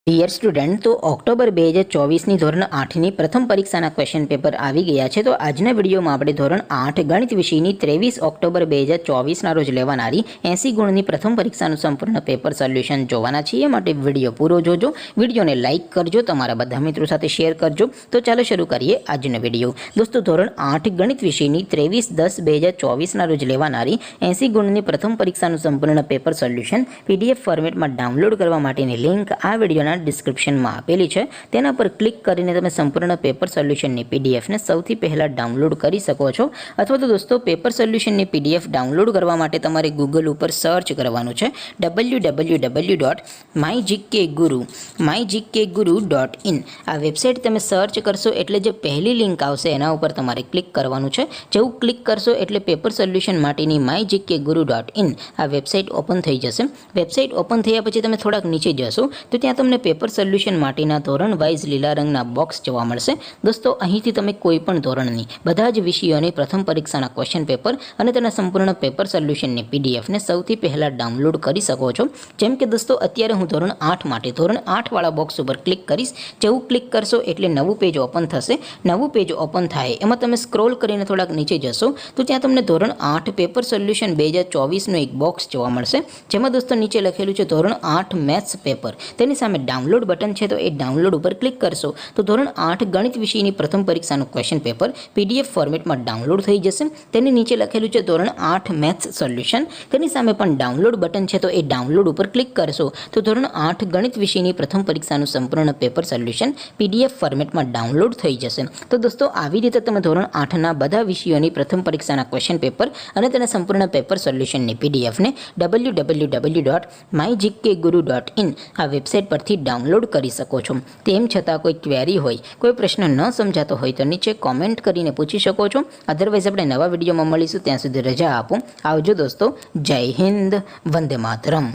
Dear student, તો October 2024ની ધોરણ 8ની પ્રથમ પરીક્ષાના ક્વેશ્ચન પેપર આવી ગયા છે. તો આજના વિડીયોમાં આપણે ધોરણ 8 ગણિત વિષયની 23 ઓક્ટોબર 2024ના રોજ લેવાનારી 80 ગુણની પ્રથમ પરીક્ષાનું સંપૂર્ણ પેપર સોલ્યુશન જોવાના છીએ. માટે વિડીયો પૂરો જોજો, વિડીયોને લાઇક કરજો, તમારા બધા મિત્રો સાથે શેર કરજો. તો ચાલો શરૂ કરીએ આજનો વિડીયો. દોસ્તો, ધોરણ 8 ગણિત વિષયની 23/10/2024ના રોજ લેવાનારી 80 ગુણની પ્રથમ પરીક્ષાનું સંપૂર્ણ પેપર સોલ્યુશન PDF ફોર્મેટમાં ડાઉનલોડ કરવા માટેની લિંક આ વિડીયોના ડિસ્ક્રિપ્શનમાં આપેલી છે. તેના પર ક્લિક કરીને તમે સંપૂર્ણ પેપર સોલ્યુશનની પીડીએફને સૌથી પહેલાં ડાઉનલોડ કરી શકો છો. અથવા તો દોસ્તો, પેપર સોલ્યુશનની પીડીએફ ડાઉનલોડ કરવા માટે તમારે ગૂગલ ઉપર સર્ચ કરવાનું છે www.mygkguru.in. આ વેબસાઇટ તમે સર્ચ કરશો એટલે જે પહેલી લિંક આવશે એના ઉપર તમારે ક્લિક કરવાનું છે. જેવું ક્લિક કરશો એટલે પેપર સોલ્યુશન માટેની mygkguru.in આ વેબસાઇટ ઓપન થઈ જશે. વેબસાઇટ ઓપન થયા પછી તમે થોડાક નીચે જશો તો ત્યાં તમને પેપર સોલ્યુશન માટેના ધોરણ વાઇઝ લીલા રંગના બોક્સ જોવા મળશે. દોસ્તો, અહીંથી તમે કોઈ પણ ધોરણની બધા જ વિષયોની પ્રથમ પરીક્ષાના ક્વેશ્ચન પેપર અને તેના સંપૂર્ણ પેપર સોલ્યુશનની પીડીએફને સૌથી પહેલાં ડાઉનલોડ કરી શકો છો. જેમ કે દોસ્તો, અત્યારે હું ધોરણ 8 માટે ધોરણ 8 વાળા બોક્સ ઉપર ક્લિક કરીશ. જેવું ક્લિક કરશો એટલે નવું પેજ ઓપન થશે. નવું પેજ ઓપન થાય એમાં તમે સ્ક્રોલ કરીને થોડાક નીચે જશો તો ત્યાં તમને ધોરણ 8 પેપર સોલ્યુશન 2024નું એક બોક્સ જોવા મળશે. જેમાં દોસ્તો નીચે લખેલું છે ધોરણ 8 મેથ્સ પેપર. તેની સામે ડાઉનલોડ બટન છે, તો એ ડાઉનલોડ ઉપર ક્લિક કરશો તો ધોરણ 8 ગણિત વિષયની પ્રથમ પરીક્ષાનું ક્વેશ્ચન પેપર PDF ફોર્મેટમાં ડાઉનલોડ થઈ જશે. તેની નીચે લખેલું છે ધોરણ 8 મેથ્સ સોલ્યુશન. તેની સામે પણ ડાઉનલોડ બટન છે, તો એ ડાઉનલોડ ઉપર ક્લિક કરશો તો ધોરણ 8 ગણિત વિષયની પ્રથમ પરીક્ષાનું સંપૂર્ણ પેપર સોલ્યુશન PDF ફોર્મેટમાં ડાઉનલોડ થઈ જશે. તો દોસ્તો, આવી રીતે તમે ધોરણ 8ના બધા વિષયોની પ્રથમ પરીક્ષાના ક્વેશ્ચન પેપર અને તેના સંપૂર્ણ પેપર સોલ્યુશનની પીડીએફને www.mygkguru.in આ વેબસાઇટ પરથી ડાઉનલોડ કરી શકો છો. તેમ છતાં કોઈ ક્વેરી હોય, કોઈ પ્રશ્ન ન સમજાતો હોય તો નીચે કોમેન્ટ કરીને પૂછી શકો છો. અધરવાઇઝ આપણે નવા વિડીયોમાં મળીશું. ત્યાં સુધી રજા આપો. આવજો દોસ્તો. જય હિન્દ. વંદે માતરમ.